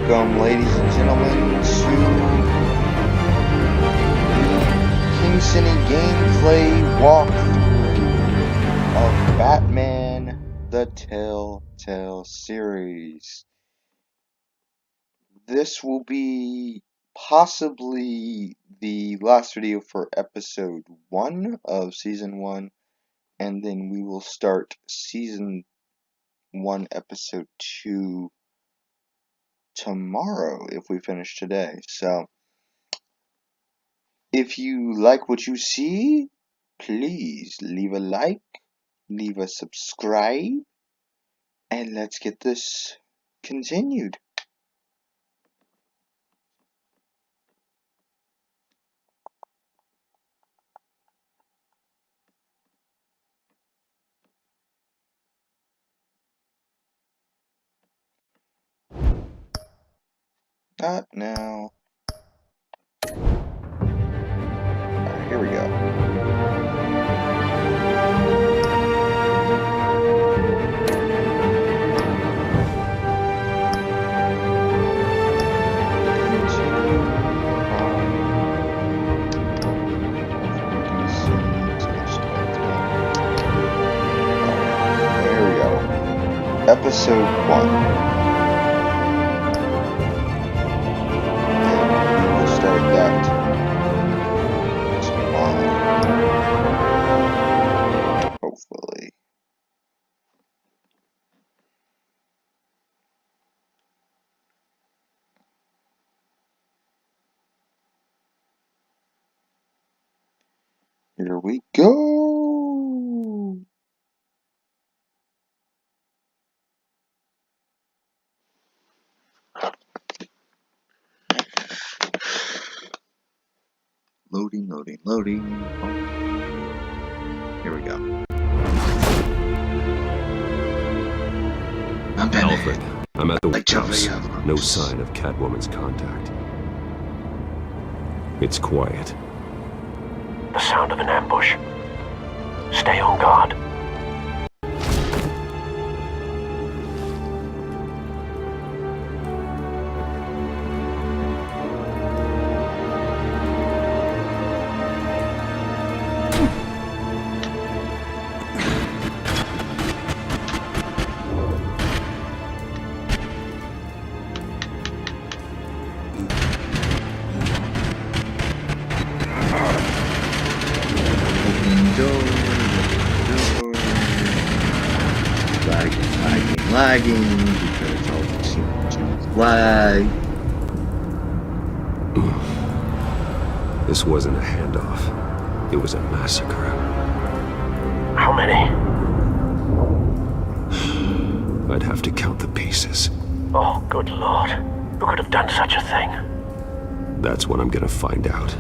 Welcome, ladies and gentlemen, to the Cine gameplay walkthrough of Batman, the Telltale series. This will be possibly the last video for episode 1 of season 1, and then we will start season 1, episode 2 tomorrow if we finish today. So if you like what you see, please leave a like, leave a subscribe, and let's get this continued. Not now. Alright, here we go. Episode 1. And we will start that tomorrow. Hopefully. Here we go. Loading. Oh. Here we go. I'm Alfred, I'm at the Like house. Java. No sign of Catwoman's contact. It's quiet. The sound of an ambush. Stay on guard. Lagging because all the seems to lag. This wasn't a handoff. It was a massacre. How many? I'd have to count the pieces. Oh, good lord. Who could have done such a thing? That's what I'm gonna find out.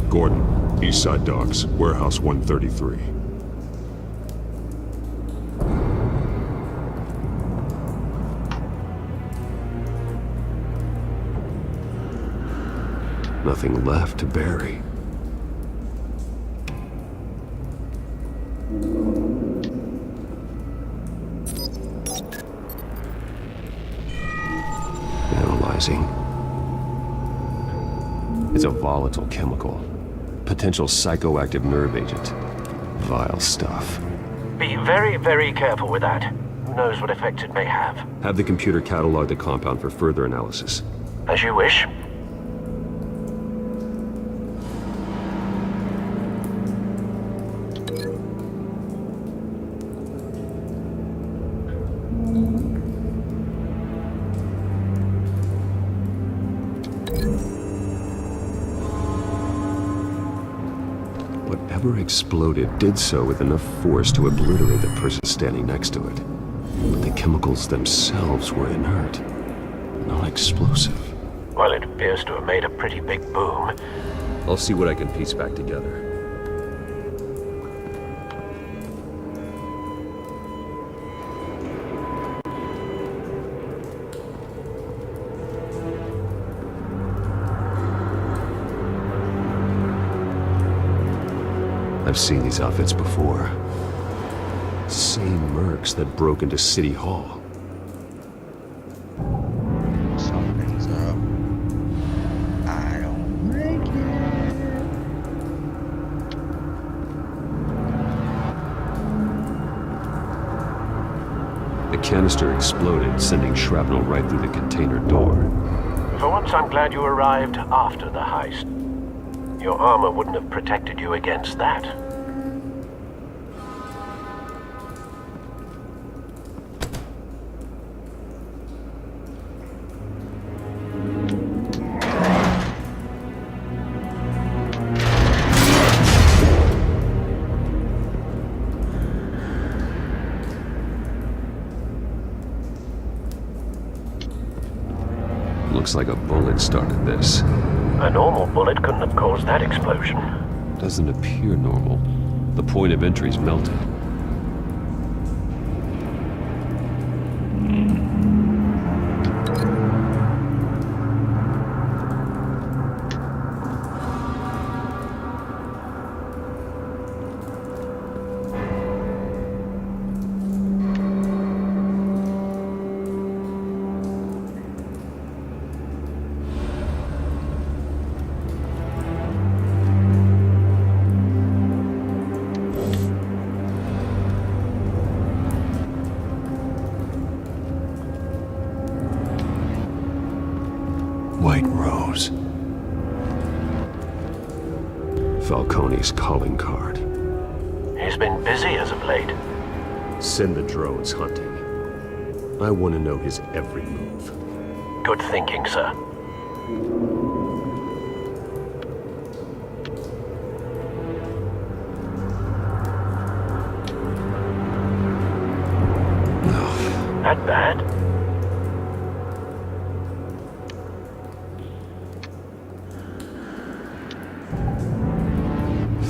Gordon, Eastside Docks, Warehouse 133. Nothing left to bury. Analyzing. It's a volatile chemical. Potential psychoactive nerve agent. Vile stuff. Be very, very careful with that. Who knows what effect it may have. Have the computer catalog the compound for further analysis. As you wish. Whatever exploded did so with enough force to obliterate the person standing next to it. But the chemicals themselves were inert, not explosive. Well, it appears to have made a pretty big boom. I'll see what I can piece back together. I've seen these outfits before. Same mercs that broke into City Hall. canister exploded, sending shrapnel right through the container door. For once, I'm glad you arrived after the heist. Your armor wouldn't have protected you against that. Looks like a bullet started this. A normal bullet couldn't have caused that explosion. Doesn't appear normal. The point of entry's melted. White Rose. Falcone's calling card. He's been busy as of late. Send the drones hunting. I want to know his every move. Good thinking, sir. That bad?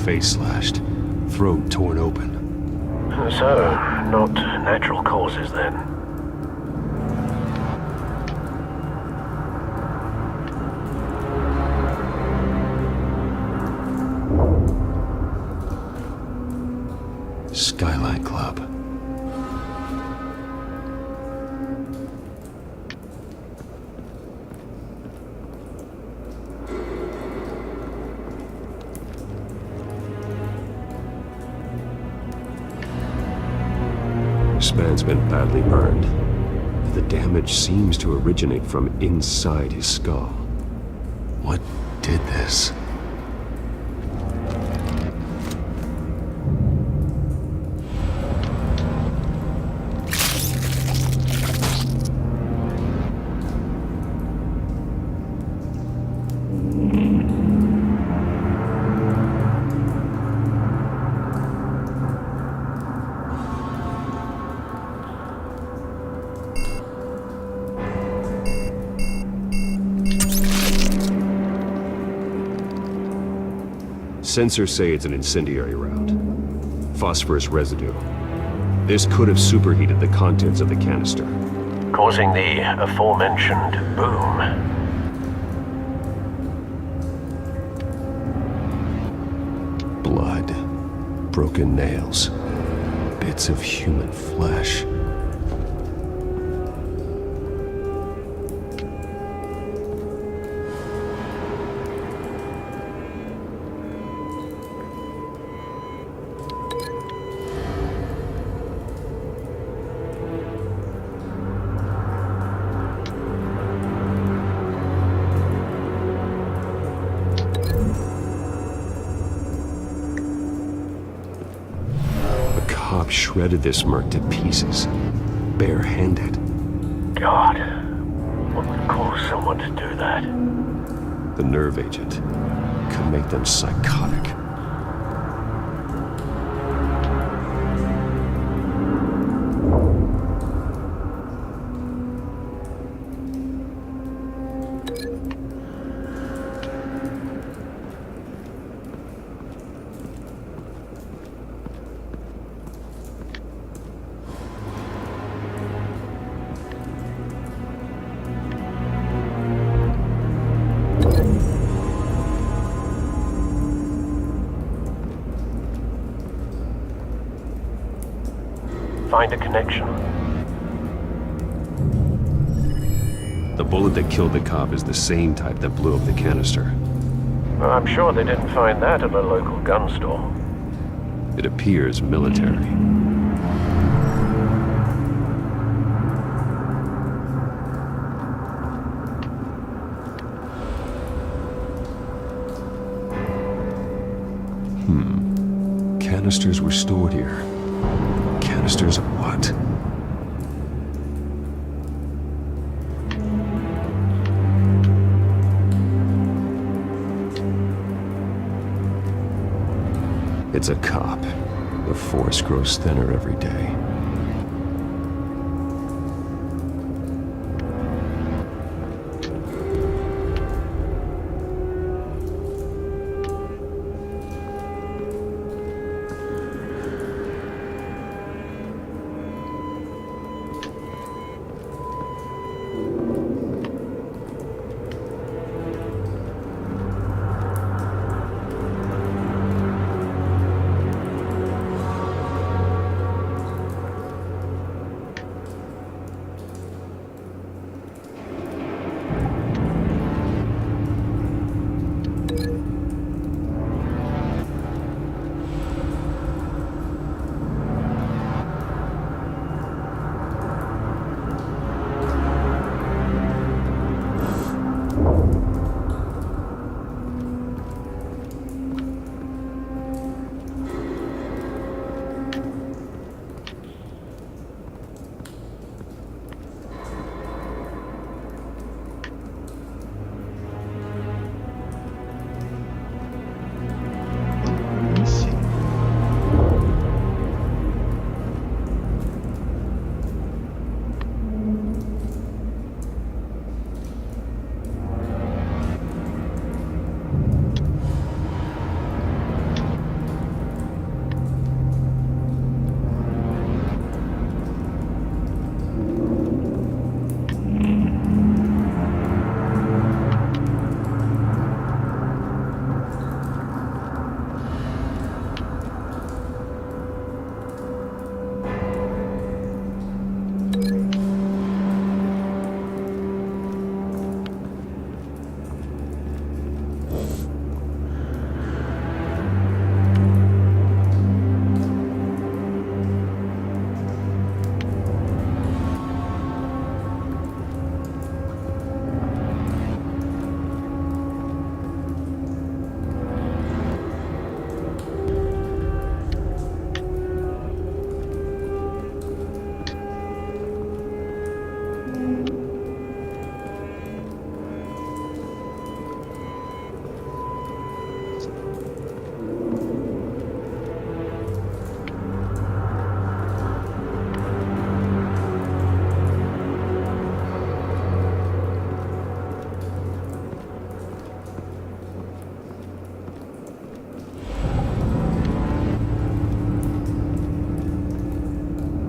Face slashed, throat torn open. So, not natural causes then. Skyline Club. This man's been badly burned. The damage seems to originate from inside his skull. What did this? Sensors say it's an incendiary round. Phosphorus residue. This could have superheated the contents of the canister. Causing the aforementioned boom. Blood. Broken nails. Bits of human flesh. Shredded this merc to pieces, barehanded. God, what would cause someone to do that? The nerve agent could make them psychotic. Find a connection. The bullet that killed the cop is the same type that blew up the canister. Well, I'm sure they didn't find that at a local gun store. It appears military. canisters were stored here. Canisters of what? It's a cop. The force grows thinner every day. Let me see.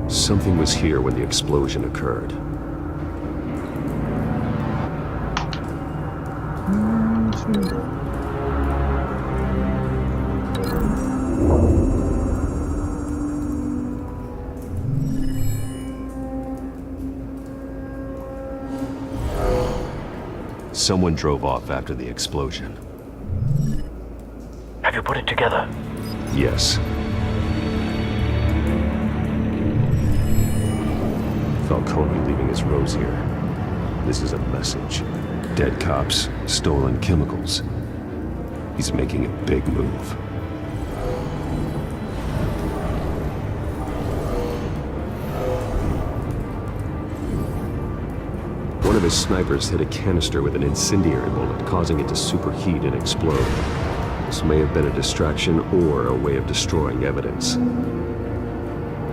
Something was here when the explosion occurred. Someone drove off after the explosion. Have you put it together? Yes. Falcone leaving his rose here. This is a message. Dead cops, stolen chemicals. He's making a big move. One of his snipers hit a canister with an incendiary bullet, causing it to superheat and explode. This may have been a distraction or a way of destroying evidence.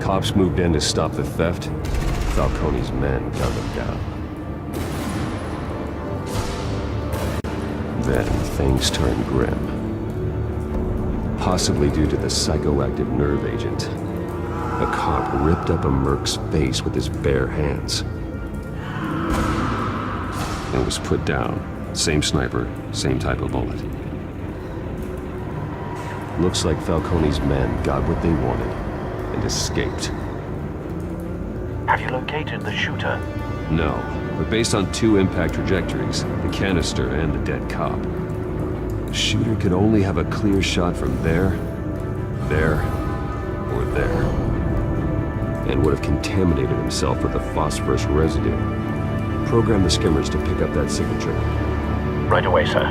Cops moved in to stop the theft. Falcone's men gunned him down. Then things turned grim. Possibly due to the psychoactive nerve agent. A cop ripped up a merc's face with his bare hands. And was put down. Same sniper, same type of bullet. Looks like Falcone's men got what they wanted and escaped. Have you located the shooter? No, but based on two impact trajectories, the canister and the dead cop, the shooter could only have a clear shot from there, or there, and would have contaminated himself with the phosphorus residue. Program the skimmers to pick up that signature. Right away, sir.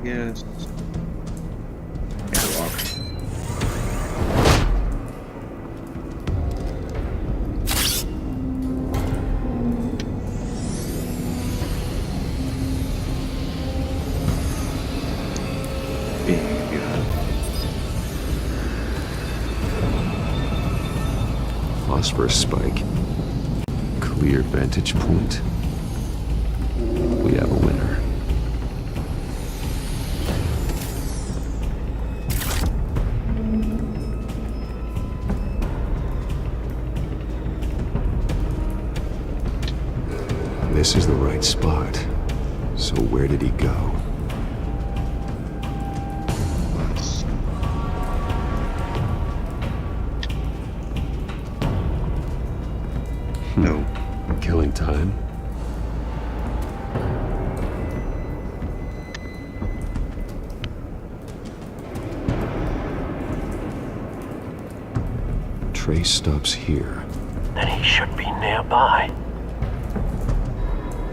guess. Yeah, walk. Being good. Phosphorus spike. Clear vantage point. We have a winner. This is the right spot. So where did he go? No. Killing time? Trace stops here. Then he should be nearby.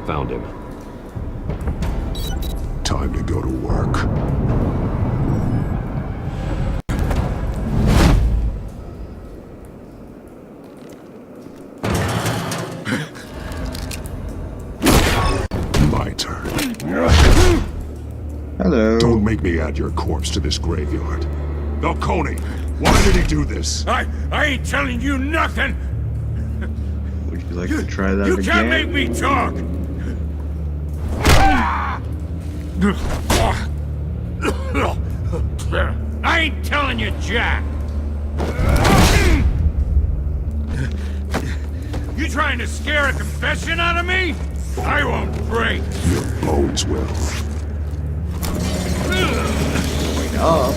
Found him. Time to go to work. My turn. Hello. Don't make me add your corpse to this graveyard. Falcone, why did he do this? I ain't telling you nothing! Would you like to try that You again? can't make me talk! I ain't telling you, Jack! You trying to scare a confession out of me? I won't break! Your bones will. Wait up.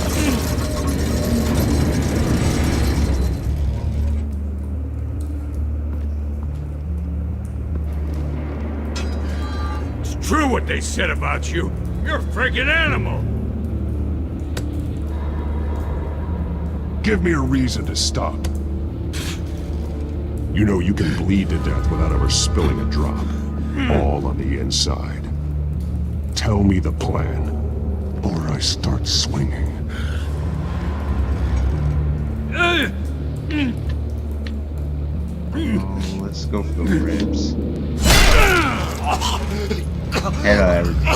It's true what they said about you. You're a friggin' animal! Give me a reason to stop. You know you can bleed to death without ever spilling a drop. All on the inside. Tell me the plan, or I start swinging. Oh, let's go for the ribs. Head on everything.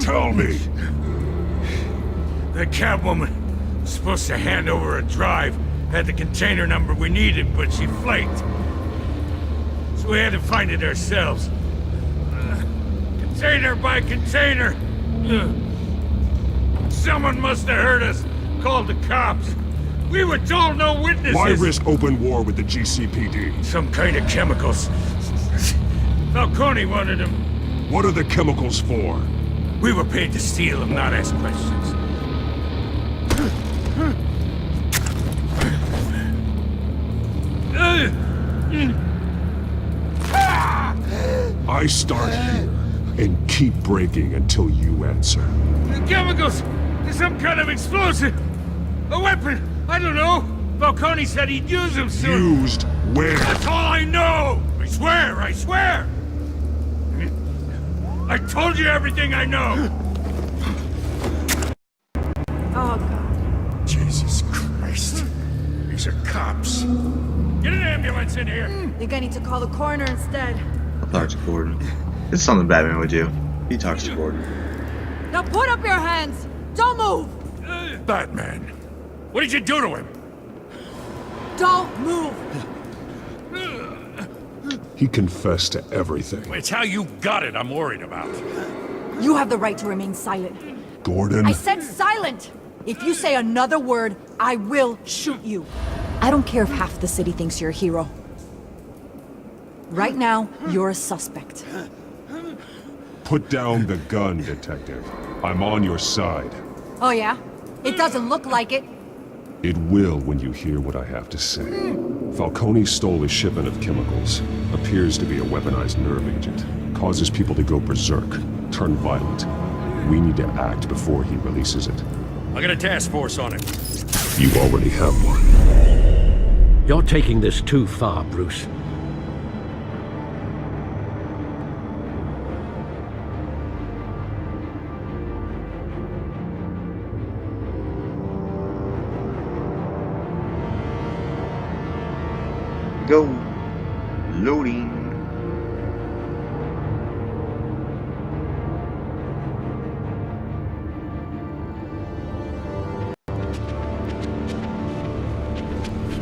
Tell me! The Catwoman was supposed to hand over a drive, had the container number we needed, but she flaked. So we had to find it ourselves. Container by container. Someone must have heard us, called the cops. We were told no witnesses. Why risk open war with the GCPD? Some kind of chemicals. Falcone wanted them. What are the chemicals for? We were paid to steal them, not ask questions. I start here and keep breaking until you answer. The chemicals! There's some kind of explosive! A weapon! I don't know! Falcone said he'd use them soon! Used where? That's all I know! I swear! I swear! I told you everything I know! Oh, God. Jesus Christ. These are cops. Get an ambulance in here! Think I need to call the coroner instead. I'll talk to Gordon. It's something Batman would do. He talks to Gordon. Now put up your hands! Don't move! Batman, what did you do to him? Don't move! He confessed to everything. It's how you got it I'm worried about. You have the right to remain silent. Gordon? I said silent! If you say another word, I will shoot you. I don't care if half the city thinks you're a hero. Right now, you're a suspect. Put down the gun, detective. I'm on your side. Oh yeah? It doesn't look like it. It will when you hear what I have to say. Falcone stole a shipment of chemicals. Appears to be a weaponized nerve agent. Causes people to go berserk, turn violent. We need to act before he releases it. I got a task force on him. You already have one. You're taking this too far, Bruce.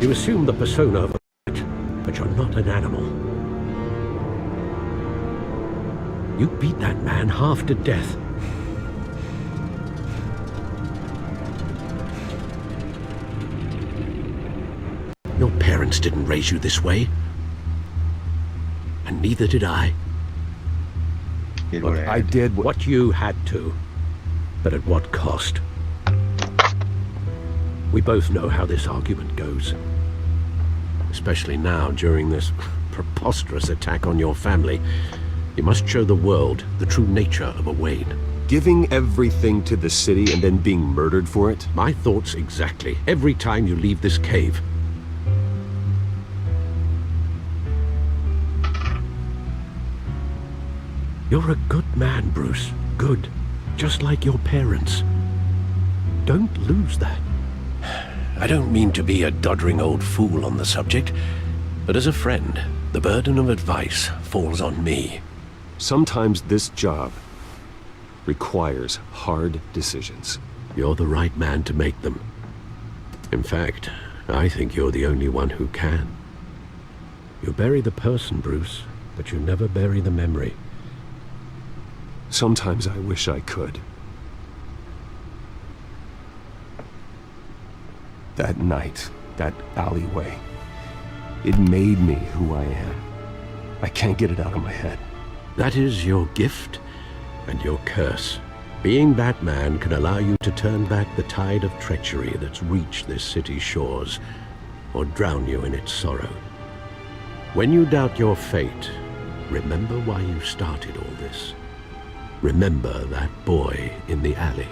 You assume the persona of a pet, but you're not an animal. You beat that man half to death. Your parents didn't raise you this way. And neither did I. Look, I did what you had to. But at what cost? We both know how this argument goes. Especially now, during this preposterous attack on your family. You must show the world the true nature of a Wayne. Giving everything to the city and then being murdered for it? My thoughts exactly. Every time you leave this cave. You're a good man, Bruce. Good. Just like your parents. Don't lose that. I don't mean to be a doddering old fool on the subject, but as a friend, the burden of advice falls on me. Sometimes this job requires hard decisions. You're the right man to make them. In fact, I think you're the only one who can. You bury the person, Bruce, but you never bury the memory. Sometimes I wish I could. That night, that alleyway, it made me who I am. I can't get it out of my head. That is your gift and your curse. Being Batman can allow you to turn back the tide of treachery that's reached this city's shores, or drown you in its sorrow. When you doubt your fate, remember why you started all this. Remember that boy in the alley.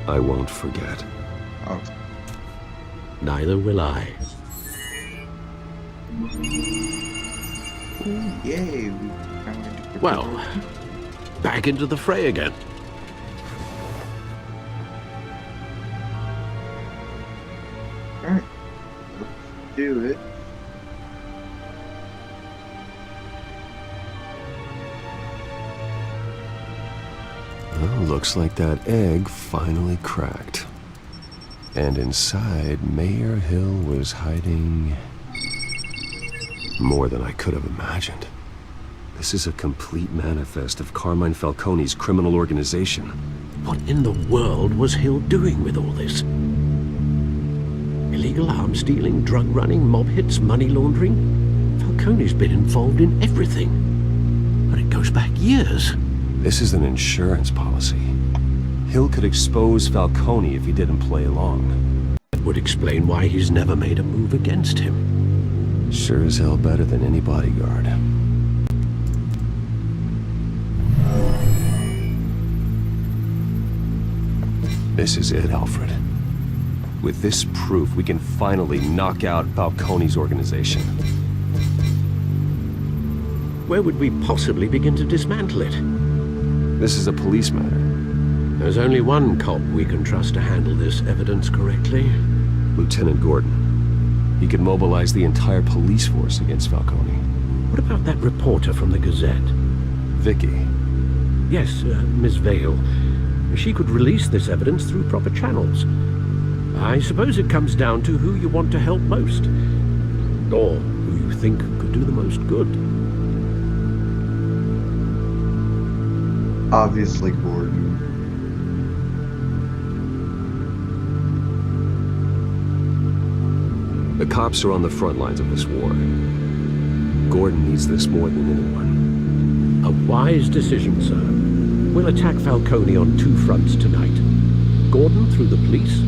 I won't forget. Oh. Neither will I. Ooh, yay! Well, back into the fray again. Alright, let's do it. Well, looks like that egg finally cracked. And inside, Mayor Hill was hiding more than I could have imagined. This is a complete manifest of Carmine Falcone's criminal organization. What in the world was Hill doing with all this? Illegal arms dealing, drug running, mob hits, money laundering? Falcone's been involved in everything. But it goes back years. This is an insurance policy. Hill could expose Falcone if he didn't play along. That would explain why he's never made a move against him. Sure as hell better than any bodyguard. This is it, Alfred. With this proof, we can finally knock out Falcone's organization. Where would we possibly begin to dismantle it? This is a police matter. There's only one cop we can trust to handle this evidence correctly. Lieutenant Gordon. He could mobilize the entire police force against Falcone. What about that reporter from the Gazette? Vicky. Yes, Miss Vale. She could release this evidence through proper channels. I suppose it comes down to who you want to help most. Or who you think could do the most good. Obviously, Gordon. The cops are on the front lines of this war. Gordon needs this more than anyone. A wise decision, sir. We'll attack Falcone on two fronts tonight. Gordon through the police,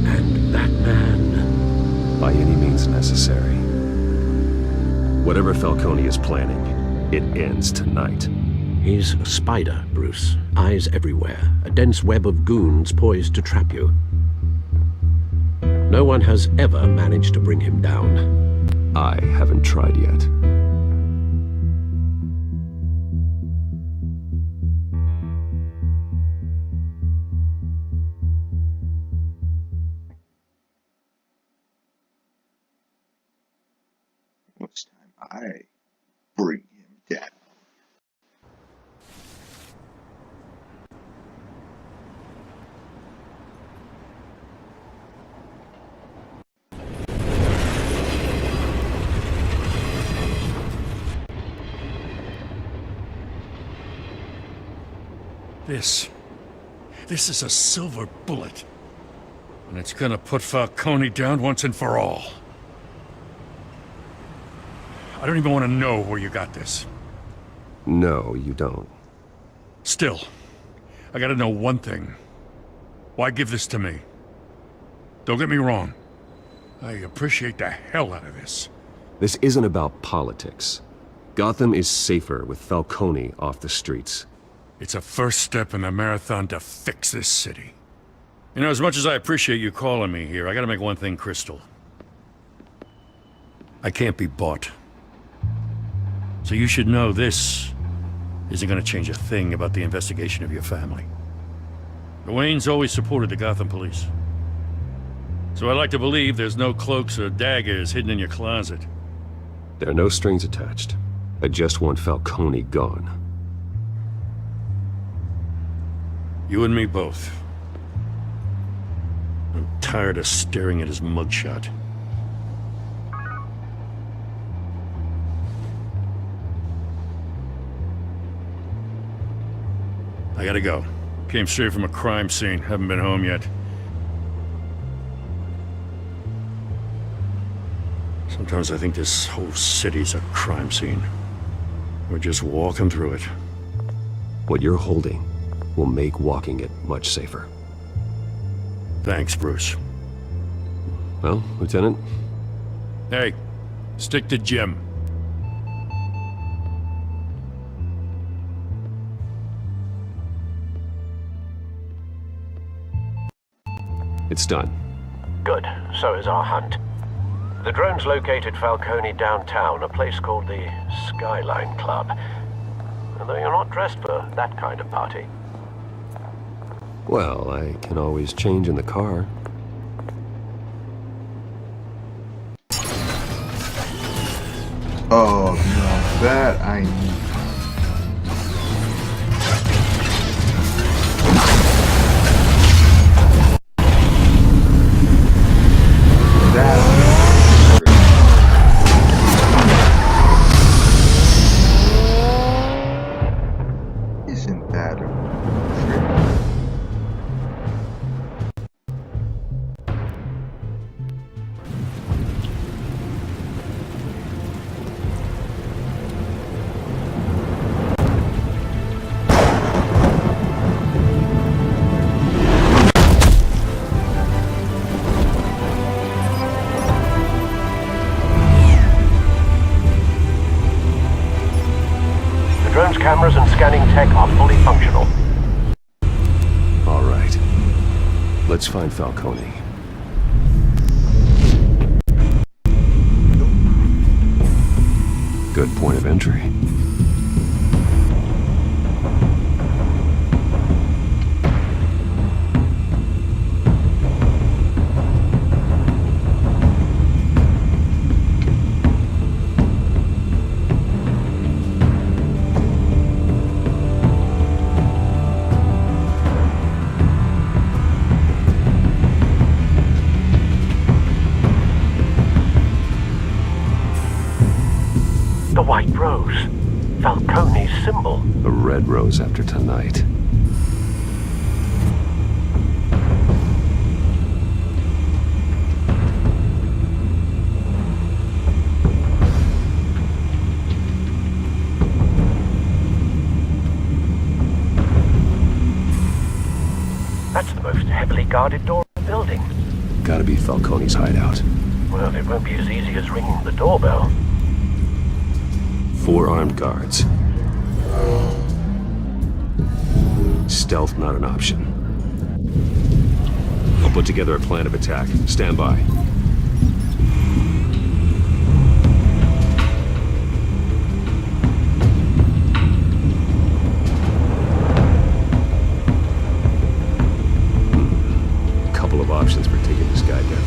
and that man. By any means necessary. Whatever Falcone is planning, it ends tonight. He's a spider, Bruce. Eyes everywhere. A dense web of goons poised to trap you. No one has ever managed to bring him down. I haven't tried yet. Next time I bring him down. This is a silver bullet. And it's gonna put Falcone down once and for all. I don't even want to know where you got this. No, you don't. Still, I gotta know one thing. Why give this to me? Don't get me wrong. I appreciate the hell out of this. This isn't about politics. Gotham is safer with Falcone off the streets. It's a first step in the marathon to fix this city. You know, as much as I appreciate you calling me here, I gotta make one thing crystal. I can't be bought. So you should know this isn't gonna change a thing about the investigation of your family. The Waynes always supported the Gotham police. So I like to believe there's no cloaks or daggers hidden in your closet. There are no strings attached. I just want Falcone gone. You and me both. I'm tired of staring at his mugshot. I gotta go. Came straight from a crime scene. Haven't been home yet. Sometimes I think this whole city's a crime scene. We're just walking through it. What you're holding will make walking it much safer. Thanks, Bruce. Well, Lieutenant? Hey, stick to Jim. It's done. Good. So is our hunt. The drone's located Falcone downtown, a place called the Skyline Club. Although you're not dressed for that kind of party. Well, I can always change in the car. Oh no, that I need. Isn't that a The drone's cameras and scanning tech are fully functional. All right. Let's find Falcone. Good point of entry. The white rose. Falcone's symbol. A red rose after tonight. That's the most heavily guarded door in the building. Gotta be Falcone's hideout. Well, it won't be as easy as ringing the doorbell. 4 armed guards. Stealth not an option. I'll put together a plan of attack. Stand by. Couple of options for taking this guy down.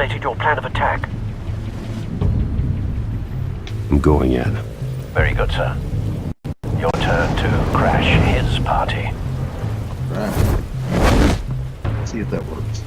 formulated your plan of attack? I'm going in. Very good, sir. Your turn to crash his party. Right. Let's see if that works.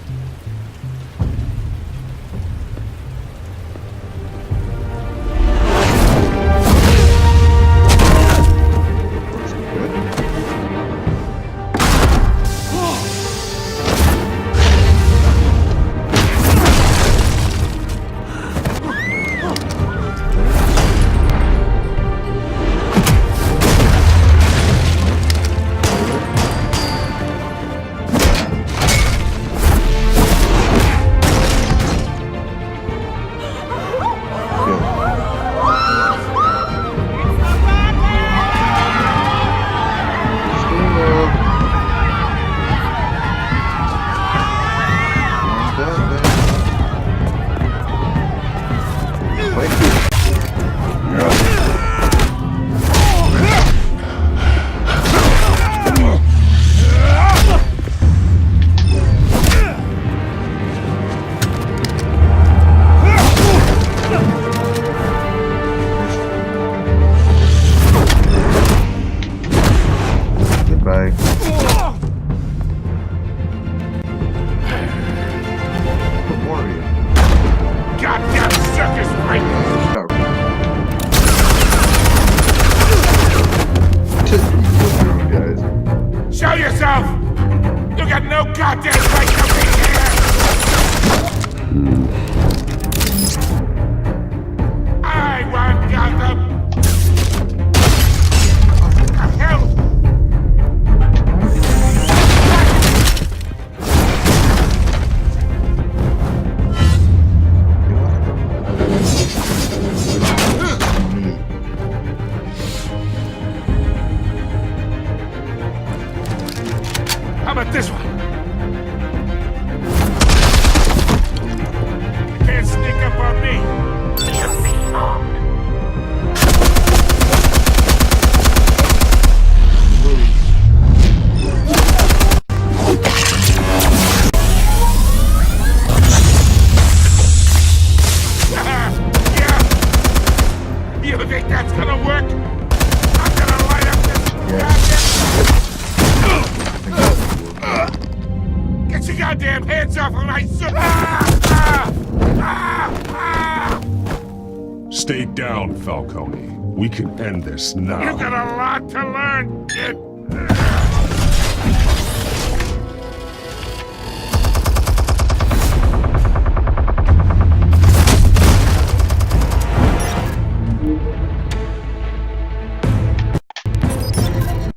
Stay down, Falcone. We can end this now. You got a lot to learn, kid.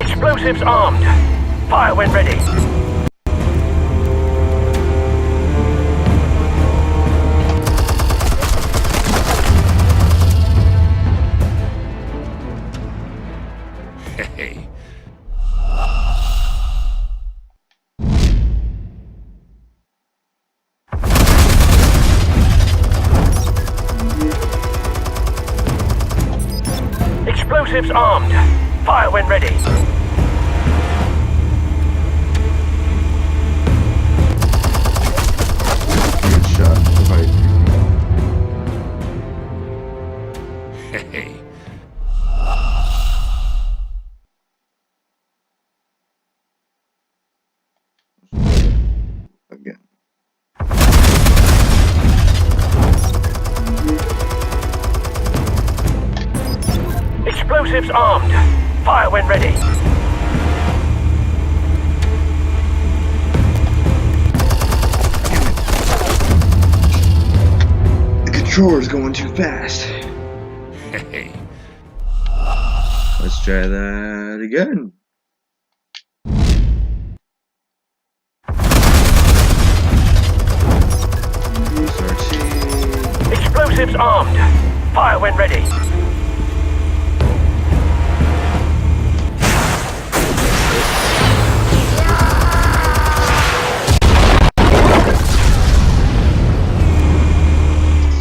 Explosives armed. Fire when ready. Hey. Explosives armed. Fire when ready. Good shot. Right. Hey. Again. Explosives armed. Fire when ready. The controller's going too fast. Hey. Let's try that again. SRT. Explosives armed. Fire when ready.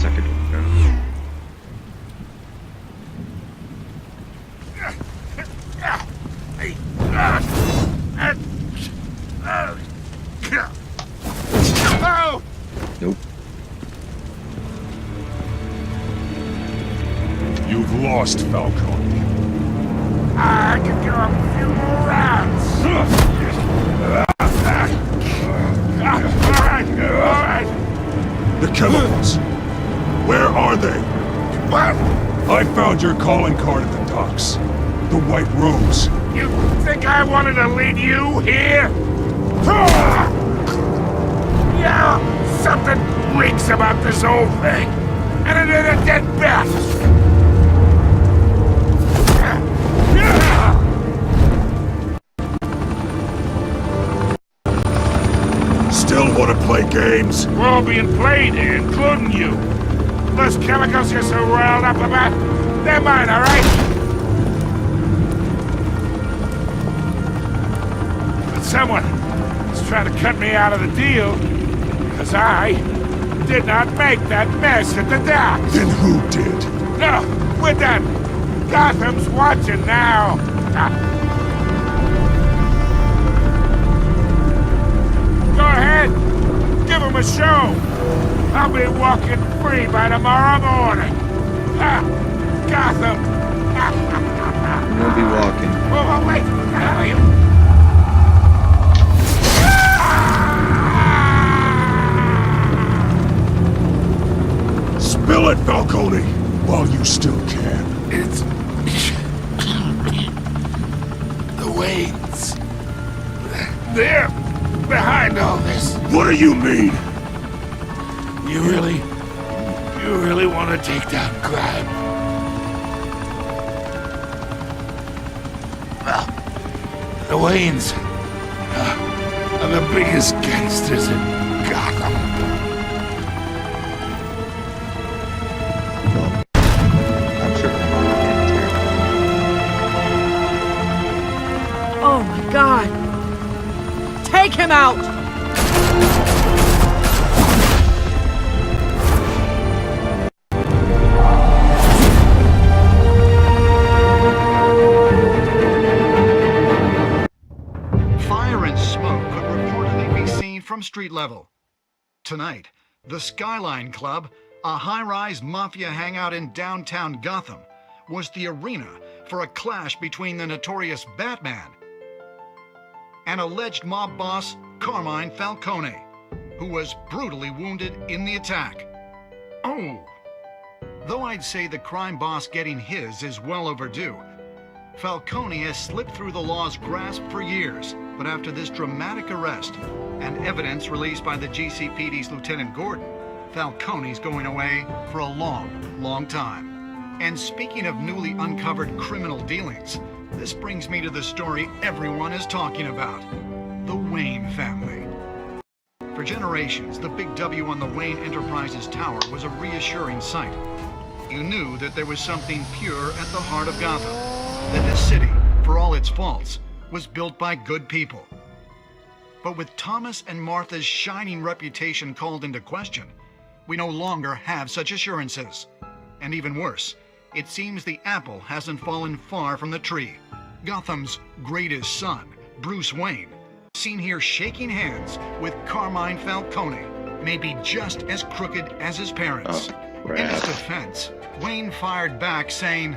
Second one. Oh! Nope. lost, Falcone. I could go a few more rounds. All right. The chemicals. Where are they? What? I found your calling card at the docks. The White Rose. You think I wanted to lead you here? Yeah, something reeks about this whole thing. And it is a dead bat. Still want to play games? We're all being played here, including you. Those chemicals you're so riled up about, they're mine, all right? But someone is trying to cut me out of the deal because I did not make that mess at the docks. Then who did? No, we're done. Gotham's watching now. Go ahead. Give him a show. I'll be walking free by tomorrow morning. Gotham. We'll be walking. Oh, wait. How are you? Spill it, Falcone, while you still can. It's... the Waynes. They're behind all this. What do you mean? You really want to take down crime? Well, the Waynes are the biggest gangsters in Gotham. I'm sure Oh my god! Take him out! Fire and smoke could reportedly be seen from street level. Tonight, the Skyline Club, a high-rise mafia hangout in downtown Gotham, was the arena for a clash between the notorious Batman and alleged mob boss Carmine Falcone, who was brutally wounded in the attack. Oh! Though I'd say the crime boss getting his is well overdue, Falcone has slipped through the law's grasp for years, but after this dramatic arrest and evidence released by the GCPD's Lieutenant Gordon, Falcone's going away for a long, long time. And speaking of newly uncovered criminal dealings, this brings me to the story everyone is talking about, the Wayne family. For generations, the big W on the Wayne Enterprises Tower was a reassuring sight. You knew that there was something pure at the heart of Gotham, that this city, for all its faults, was built by good people. But with Thomas and Martha's shining reputation called into question, we no longer have such assurances. And even worse, it seems the apple hasn't fallen far from the tree. Gotham's greatest son, Bruce Wayne, seen here shaking hands with Carmine Falcone, may be just as crooked as his parents. In his defense, Wayne fired back saying,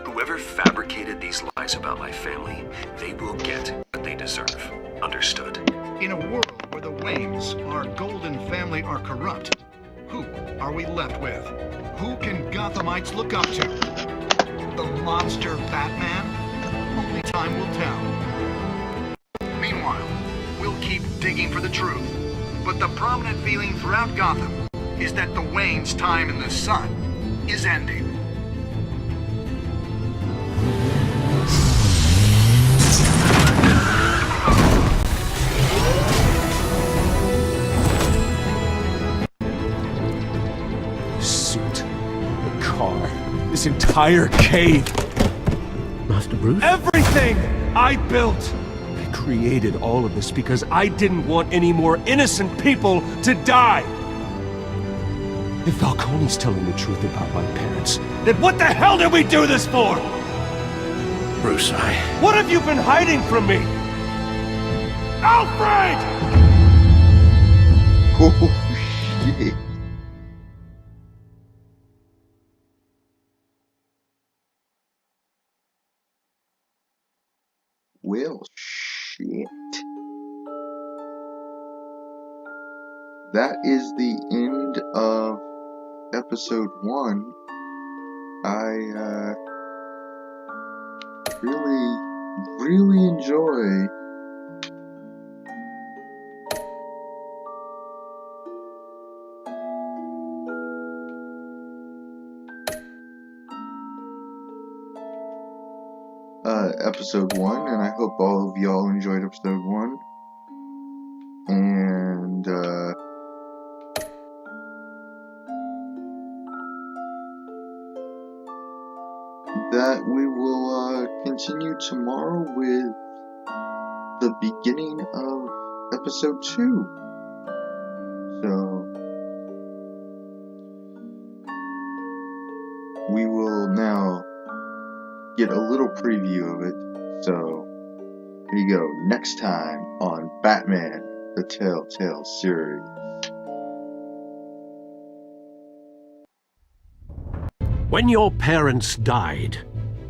Whoever fabricated these lies about my family, they will get what they deserve. Understood? in a world where the Waynes, our golden family, are corrupt, who are we left with? Who can Gothamites look up to? The monster Batman? Only time will tell. Meanwhile, we'll keep digging for the truth. But the prominent feeling throughout Gotham is that the Waynes' time in the sun is ending. This entire cave. Master Bruce? Everything I built. I created all of this because I didn't want any more innocent people to die. If Falcone's telling the truth about my parents, then what the hell did we do this for? Bruce, What have you been hiding from me? Alfred! Oh, shit. Well, shit. That is the end of episode 1. I really enjoy episode 1, and I hope all of y'all enjoyed episode 1. And that we will continue tomorrow with the beginning of episode 2. So we will now get a little preview of it. So here you go. Next time on Batman, the Telltale series. When your parents died,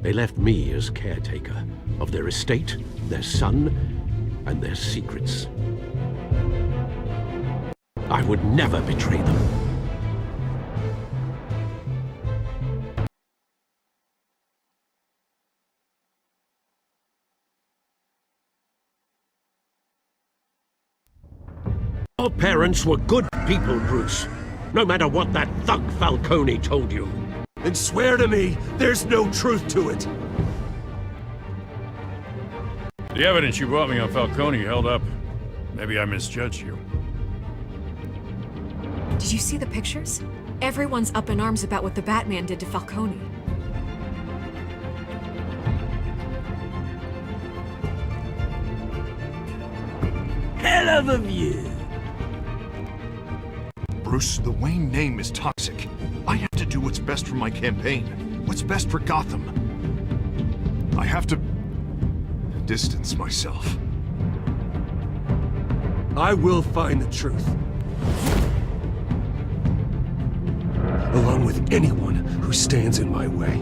they left me as caretaker of their estate, their son, and their secrets. I would never betray them. Your parents were good people, Bruce. No matter what that thug Falcone told you. Then swear to me there's no truth to it. The evidence you brought me on Falcone held up. Maybe I misjudged you. Did you see the pictures? Everyone's up in arms about what the Batman did to Falcone. Hell of a view. Bruce, the Wayne name is toxic. I have to do what's best for my campaign. What's best for Gotham. I have to distance myself. I will find the truth. Along with anyone who stands in my way.